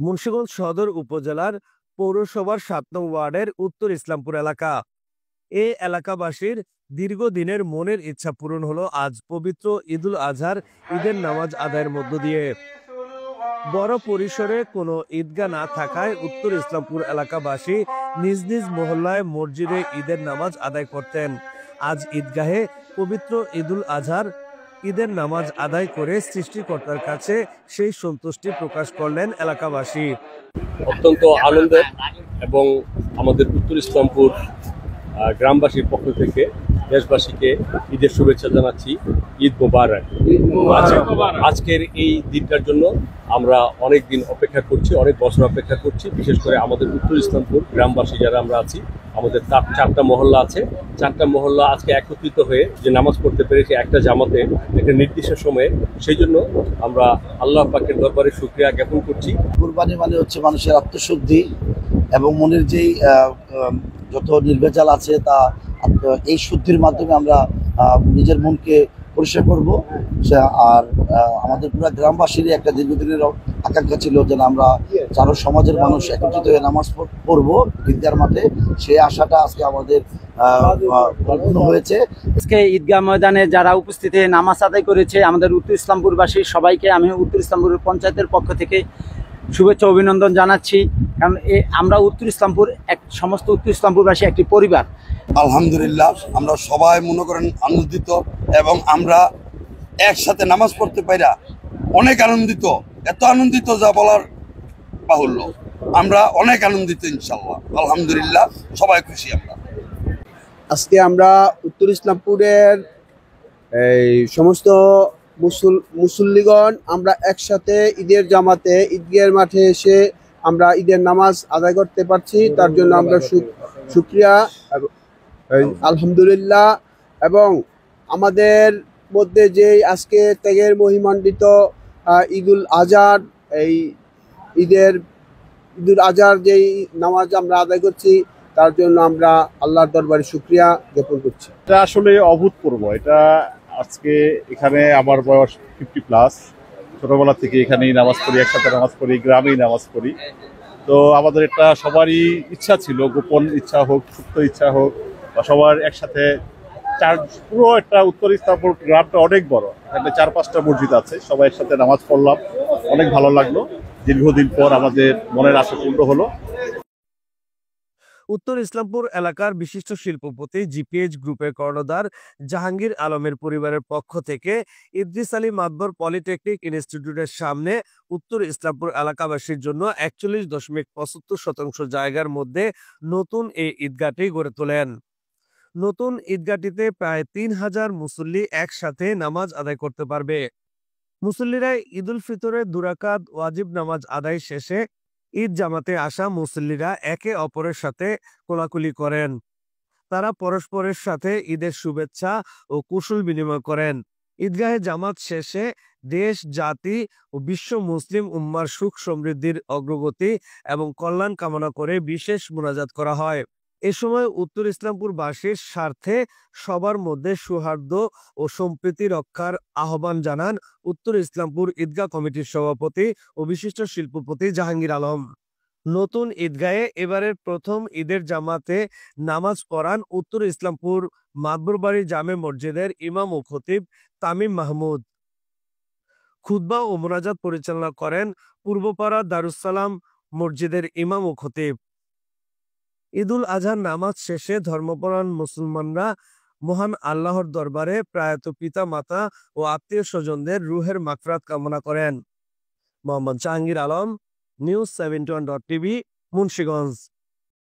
মুন্সিগঞ্জ সদর উপজেলার পৌরসভার ৭ নং ওয়ার্ডের উত্তর ইসলামপুর এলাকা। এই এলাকাবাসীর দীর্ঘদিনের মনের ইচ্ছা পূরণ হলো আজ পবিত্র ঈদুল আজহার ঈদের নামাজ আদায়ের মধ্য দিয়ে। বড় পরিসরে কোনো ঈদগাহ না থাকায় উত্তর ইসলামপুর এলাকাবাসী নিজ নিজ মহল্লায় মসজিদে ঈদের নামাজ আদায় করতেন। আজ ঈদগাহে পবিত্র ঈদুল আজহার ঈদের নামাজ আদায় করে সৃষ্টিকর্তার কাছে সেই সন্তুষ্টি প্রকাশ করলেন এলাকাবাসী। অত্যন্ত আনন্দের এবং আমাদের উত্তর ইসলামপুর গ্রামবাসীর পক্ষ থেকে দেশবাসীকে ঈদের শুভেচ্ছা জানাচ্ছি। ঈদ মোবারক। আজকের এই দিনটার জন্য আমরা অনেক দিন অপেক্ষা করছি, অনেক বছর অপেক্ষা করছি। বিশেষ করে আমাদের উত্তর ইসলামপুর গ্রামবাসী যারা আমরা আছি, আমাদের 4টা মহল্লা আছে। 4টা মহল্লা আজকে একত্রিত হয়ে যে নামাজ পড়তে পেরেছি একটা জামাতে, একটা নির্দিষ্ট সময়ে, সেই জন্য আমরা আল্লাহ পাকের দরবারে শুকরিয়া জ্ঞাপন করছি। কুরবানি মানে হচ্ছে মানুষের আত্মশুদ্ধি এবং মনের যেই যত নির্ভেজাল আছে তা এই শুদ্ধির মাধ্যমে আমরা নিজের মনকে পরিষ্কার করব। আর আমাদের পুরো গ্রামবাসীরই একটা দীর্ঘদিনের আকাঙ্ক্ষা ছিল যেন আমরা চারো সমাজের মানুষ একত্রিত হয়ে নামাজ পড়বো ঈদগার মাঠে। সেই আশাটা আজকে আমাদের পূর্ণ হয়েছে। আজকে ঈদগাহ ময়দানে যারা উপস্থিত হয়ে নামাজ আদায় করেছে আমাদের উত্তর ইসলামপুরবাসী সবাইকে আমি উত্তর ইসলামপুর পঞ্চায়েতের পক্ষ থেকে শুভেচ্ছা অভিনন্দন জানাচ্ছি। কারণ আমরা উত্তর ইসলামপুর সমস্ত উত্তর ইসলামপুরবাসী একটি পরিবার। আলহামদুলিল্লাহ আমরা সবাই মনে করেন আনন্দিত এবং আমরা একসাথে নামাজ পড়তে পাইরা অনেক আনন্দিত, এত আনন্দিত যা বলার বাহুল্য। আমরা অনেক আনন্দিত ইনশাল্লাহ, আলহামদুলিল্লাহ সবাই খুশি। আমরা আজকে আমরা উত্তর ইসলামপুরের এই সমস্ত মুসল্লিগণ আমরা একসাথে ঈদের জামাতে ঈদগাহের মাঠে এসে আমরা ঈদের নামাজ আদায় করতে পারছি, তার জন্য আমরা শুকরিয়া আলহামদুলিল্লাহ। এবং আমাদের মধ্যে যেই আজকে ত্যাগের মহিমান্বিত ঈদুল আজহার এই ঈদুল আজহার যেই নামাজ আমরা আদায় করছি তার জন্য আমরা আল্লাহর দরবারে শুকরিয়া জ্ঞাপন করছি। এটা আসলে অভূতপূর্ব। এটা আজকে এখানে আমার বয়স 50+। ছোটবেলা থেকে এখানেই নামাজ পড়ি, একসাথে নামাজ পড়ি, গ্রামেই নামাজ পড়ি। তো আমাদের এটা সবারই ইচ্ছা ছিল, গোপন ইচ্ছা হোক, সুপ্ত ইচ্ছা হোক, বা সবার একসাথে পুরো একটা উত্তর ইসলামপুর গ্রামটা অনেক বড়, এখানে 4-5টা মসজিদ আছে, সবাই একসাথে নামাজ পড়লাম, অনেক ভালো লাগলো। দীর্ঘদিন পর আমাদের মনের আশা পূর্ণ হলো। উত্তর ইসলামপুর এলাকার বিশিষ্ট শিল্পপতি জিপিএইচ গ্রুপের কর্ণধার জাহাঙ্গীর আলমের পরিবারের পক্ষ থেকে ইদ্রিস আলী মাদবর পলিটেকনিক ইনস্টিটিউটের সামনে উত্তর ইসলামপুর এলাকাবাসীর জন্য 41.75% জায়গার মধ্যে নতুন এই ঈদগাহটি গড়ে তোলেন। নতুন ঈদগাহটিতে প্রায় 3000 মুসল্লি একসাথে নামাজ আদায় করতে পারবে। মুসল্লিরা ঈদুল ফিতরের 2 রাকাত ওয়াজিব নামাজ আদায় শেষে ঈদ জামাতে আসা মুসল্লিরা একে অপরের সাথে কোলাকুলি করেন। তারা পরস্পরের সাথে ঈদের শুভেচ্ছা ও কুশল বিনিময় করেন। ঈদগাহে জামাত শেষে দেশ, জাতি ও বিশ্ব মুসলিম উম্মার সুখ সমৃদ্ধির অগ্রগতি এবং কল্যাণ কামনা করে বিশেষ মোনাজাত করা হয়। এ সময় উত্তর ইসলামপুরবাসীর স্বার্থে সবার মধ্যে সৌহার্দ্য ও সম্প্রীতি রক্ষার আহ্বান জানান উত্তর ইসলামপুর ঈদগাহ কমিটির সভাপতি ও বিশিষ্ট শিল্পপতি জাহাঙ্গীর আলম। নতুন ঈদগাহে এবারের প্রথম ঈদের জামাতে নামাজ পড়ান উত্তর ইসলামপুর মাদবরবাড়ি জামে মসজিদের ইমাম ও খতিব তামিম মাহমুদ। খুতবা ও মোনাজাত পরিচালনা করেন পূর্বপাড়া দারুসালাম মসজিদের ইমাম ও খতিব। ঈদুল আজহার নামাজ শেষে ধর্মপরায়ণ মুসলমানরা মহান আল্লাহর দরবারে প্রয়াত পিতা মাতা ও আত্মীয় স্বজনদের রুহের মাগফিরাত কামনা করেন। Mohammad Jahangir Alam, news 71.tv, Munshiganj.